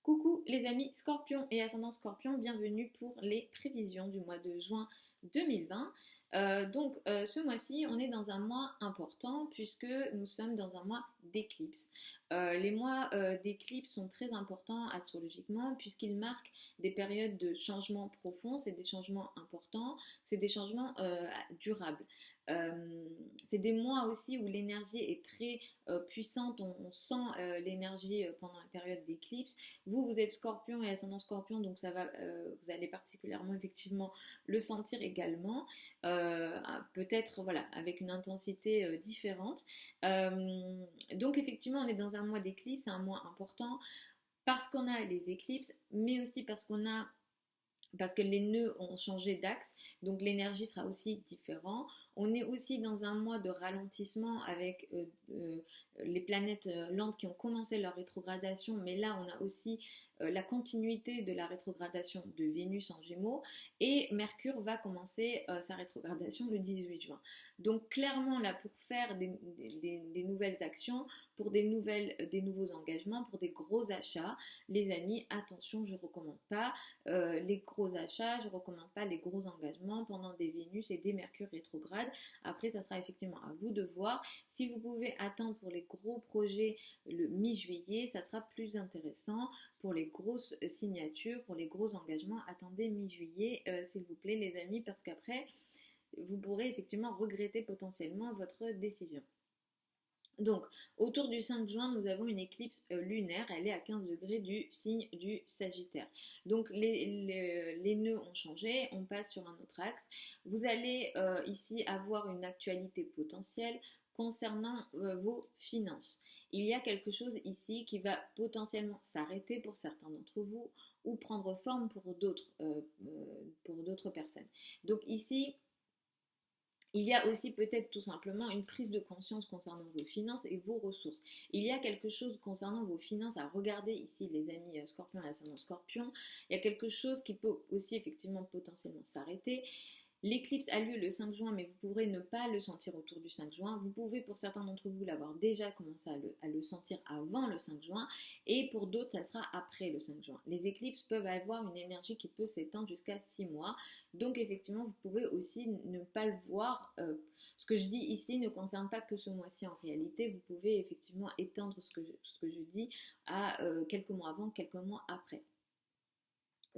Coucou les amis Scorpion et ascendant Scorpion, bienvenue pour les prévisions du mois de juin 2020. Ce mois-ci, on est dans un mois important puisque nous sommes dans un mois d'éclipse. Les mois d'éclipse sont très importants astrologiquement puisqu'ils marquent des périodes de changements profonds, c'est des changements importants, c'est des changements durables. C'est des mois aussi où l'énergie est très puissante, on sent l'énergie pendant la période d'éclipse. Vous êtes Scorpion et ascendant Scorpion, donc ça va, vous allez particulièrement effectivement le sentir également, peut-être voilà avec une intensité différente. Donc effectivement, on est dans un mois d'éclipse, c'est un mois important parce qu'on a les éclipses, mais aussi parce que les nœuds ont changé d'axe, donc l'énergie sera aussi différente. On est aussi dans un mois de ralentissement avec les planètes lentes qui ont commencé leur rétrogradation, mais là on a aussi la continuité de la rétrogradation de Vénus en Gémeaux et Mercure va commencer sa rétrogradation le 18 juin. Donc clairement là pour faire des nouvelles actions, pour des nouveaux engagements, pour des gros achats, les amis, attention, je ne recommande pas les gros achats, je ne recommande pas les gros engagements pendant des Vénus et des Mercure rétrogrades. Après, ça sera effectivement à vous de voir. Si vous pouvez attendre pour les gros projets le mi-juillet, ça sera plus intéressant. Pour les grosses signatures, pour les gros engagements, attendez mi-juillet, s'il vous plaît, les amis, parce qu'après, vous pourrez effectivement regretter potentiellement votre décision. Donc, autour du 5 juin, nous avons une éclipse lunaire, elle est à 15 degrés du signe du Sagittaire. Donc, les nœuds ont changé, on passe sur un autre axe. Vous allez ici avoir une actualité potentielle concernant vos finances. Il y a quelque chose ici qui va potentiellement s'arrêter pour certains d'entre vous ou prendre forme pour d'autres personnes. Donc ici, il y a aussi peut-être tout simplement une prise de conscience concernant vos finances et vos ressources. Il y a quelque chose concernant vos finances à regarder ici, les amis Scorpion et ascendant Scorpion. Il y a quelque chose qui peut aussi effectivement potentiellement s'arrêter. L'éclipse a lieu le 5 juin, mais vous pourrez ne pas le sentir autour du 5 juin. Vous pouvez, pour certains d'entre vous, l'avoir déjà commencé à le sentir avant le 5 juin. Et pour d'autres, ça sera après le 5 juin. Les éclipses peuvent avoir une énergie qui peut s'étendre jusqu'à 6 mois. Donc, effectivement, vous pouvez aussi ne pas le voir. Ce que je dis ici ne concerne pas que ce mois-ci en réalité. Vous pouvez effectivement étendre ce que je dis à quelques mois avant, quelques mois après.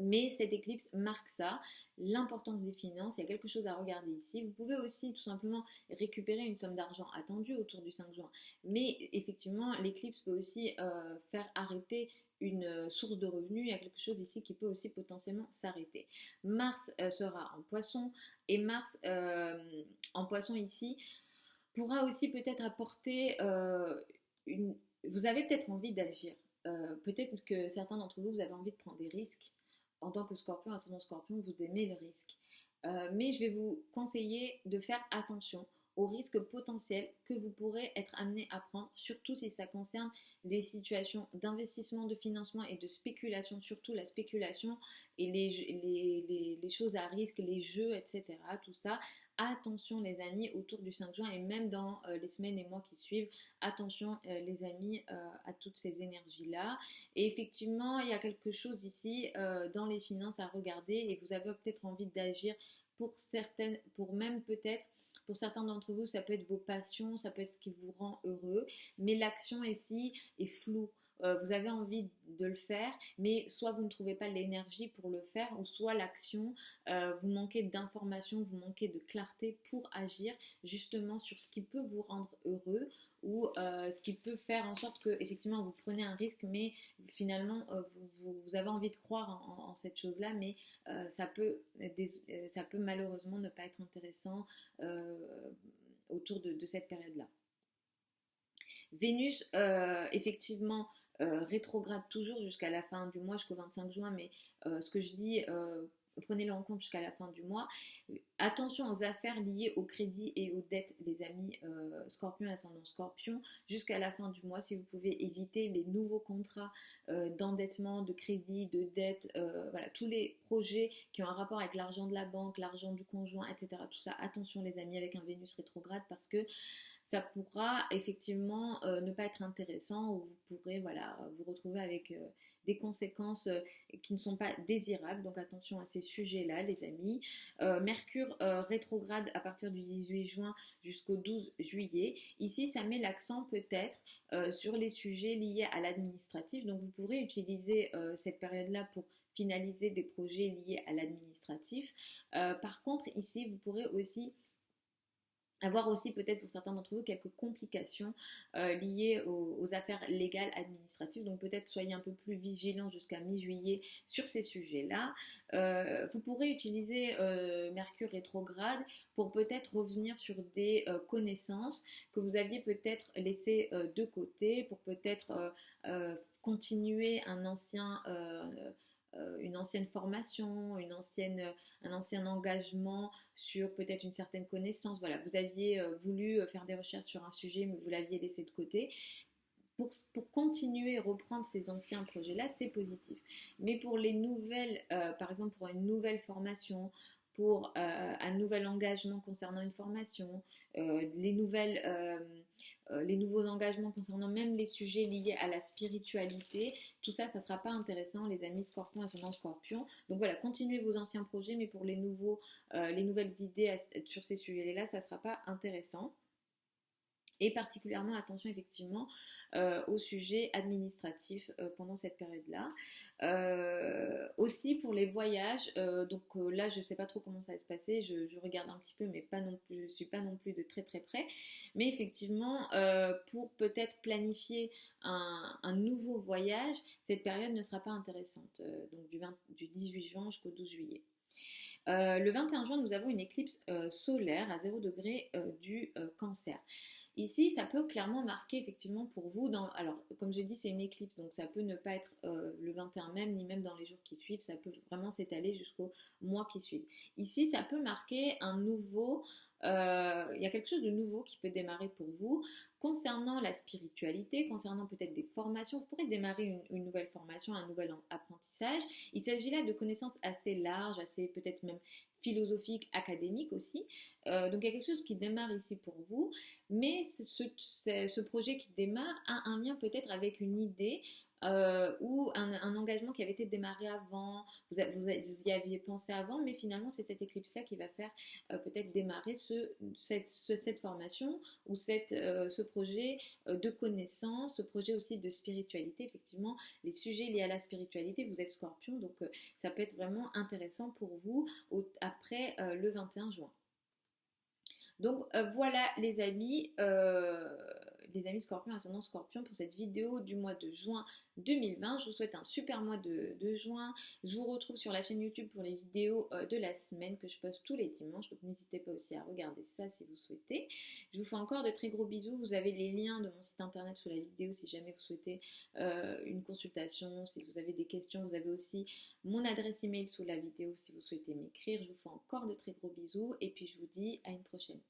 Mais cette éclipse marque ça, l'importance des finances, il y a quelque chose à regarder ici. Vous pouvez aussi tout simplement récupérer une somme d'argent attendue autour du 5 juin. Mais effectivement, l'éclipse peut aussi faire arrêter une source de revenus. Il y a quelque chose ici qui peut aussi potentiellement s'arrêter. Mars sera en poisson et Mars en poisson ici pourra aussi peut-être apporter une... Vous avez peut-être envie d'agir. Peut-être que certains d'entre vous, vous avez envie de prendre des risques. En tant que Scorpion, ascendant Scorpion, vous aimez le risque. Mais je vais vous conseiller de faire attention aux risques potentiels que vous pourrez être amené à prendre, surtout si ça concerne des situations d'investissement, de financement et de spéculation, surtout la spéculation et les choses à risque, les jeux, etc. Tout ça. Attention les amis autour du 5 juin et même dans les semaines et mois qui suivent, attention les amis à toutes ces énergies-là. Et effectivement, il y a quelque chose ici dans les finances à regarder et vous avez peut-être envie d'agir pour même peut-être, pour certains d'entre vous, ça peut être vos passions, ça peut être ce qui vous rend heureux, mais l'action ici est floue. Vous avez envie de le faire, mais soit vous ne trouvez pas l'énergie pour le faire, ou soit l'action, vous manquez d'informations, vous manquez de clarté pour agir justement sur ce qui peut vous rendre heureux ou ce qui peut faire en sorte que effectivement vous prenez un risque, mais finalement vous avez envie de croire en cette chose-là, mais ça peut malheureusement ne pas être intéressant autour de cette période-là. Vénus, effectivement, rétrograde toujours jusqu'à la fin du mois, jusqu'au 25 juin, mais ce que je dis, prenez-le en compte jusqu'à la fin du mois. Attention aux affaires liées au crédit et aux dettes, les amis Scorpion, ascendant Scorpion, jusqu'à la fin du mois, si vous pouvez éviter les nouveaux contrats d'endettement, de crédit, de dette, voilà, tous les projets qui ont un rapport avec l'argent de la banque, l'argent du conjoint, etc. Tout ça, attention les amis avec un Vénus rétrograde parce que ça pourra effectivement ne pas être intéressant ou vous pourrez voilà, vous retrouver avec des conséquences qui ne sont pas désirables. Donc attention à ces sujets-là, les amis. Mercure rétrograde à partir du 18 juin jusqu'au 12 juillet. Ici, ça met l'accent peut-être sur les sujets liés à l'administratif. Donc vous pourrez utiliser cette période-là pour finaliser des projets liés à l'administratif. Par contre, ici, vous pourrez aussi avoir aussi peut-être pour certains d'entre vous quelques complications liées aux affaires légales administratives. Donc peut-être soyez un peu plus vigilants jusqu'à mi-juillet sur ces sujets-là. Vous pourrez utiliser Mercure rétrograde pour peut-être revenir sur des connaissances que vous aviez peut-être laissées de côté, pour peut-être continuer une ancienne formation, un ancien engagement sur peut-être une certaine connaissance. Voilà, vous aviez voulu faire des recherches sur un sujet, mais vous l'aviez laissé de côté. Pour continuer et reprendre ces anciens projets-là, c'est positif. Mais pour les nouvelles, par exemple pour une nouvelle formation, pour un nouvel engagement concernant une formation, les nouveaux engagements concernant même les sujets liés à la spiritualité, tout ça, ça ne sera pas intéressant, les amis Scorpion, ascendant Scorpion. Donc voilà, continuez vos anciens projets, mais pour les nouvelles idées sur ces sujets-là, ça ne sera pas intéressant. Et particulièrement attention effectivement au sujet administratif pendant cette période-là. Aussi pour les voyages, donc là je ne sais pas trop comment ça va se passer, je regarde un petit peu mais pas non plus, je ne suis pas non plus de très très près. Mais effectivement pour peut-être planifier un nouveau voyage, cette période ne sera pas intéressante, donc du 18 juin jusqu'au 12 juillet. Le 21 juin, nous avons une éclipse solaire à 0 degré du Cancer. Ici, ça peut clairement marquer effectivement pour vous, alors comme je dis c'est une éclipse, donc ça peut ne pas être le 21 même, ni même dans les jours qui suivent, ça peut vraiment s'étaler jusqu'au mois qui suit. Ici, ça peut marquer il y a quelque chose de nouveau qui peut démarrer pour vous concernant la spiritualité, concernant peut-être des formations. Vous pourrez démarrer une nouvelle formation, un nouvel apprentissage. Il s'agit là de connaissances assez larges, assez peut-être même philosophiques, académiques aussi. Donc il y a quelque chose qui démarre ici pour vous, mais ce projet qui démarre a un lien peut-être avec une idée ou un engagement qui avait été démarré avant, vous y aviez pensé avant, mais finalement c'est cette éclipse-là qui va faire peut-être démarrer cette formation ou ce projet de connaissance, ce projet aussi de spiritualité. Effectivement, les sujets liés à la spiritualité, vous êtes Scorpion, donc ça peut être vraiment intéressant pour vous après le 21 juin. Donc voilà les amis Scorpion, ascendant Scorpion pour cette vidéo du mois de juin 2020. Je vous souhaite un super mois de juin. Je vous retrouve sur la chaîne YouTube pour les vidéos de la semaine que je poste tous les dimanches. Donc n'hésitez pas aussi à regarder ça si vous souhaitez. Je vous fais encore de très gros bisous. Vous avez les liens de mon site internet sous la vidéo si jamais vous souhaitez une consultation, si vous avez des questions. Vous avez aussi mon adresse email sous la vidéo si vous souhaitez m'écrire. Je vous fais encore de très gros bisous et puis je vous dis à une prochaine.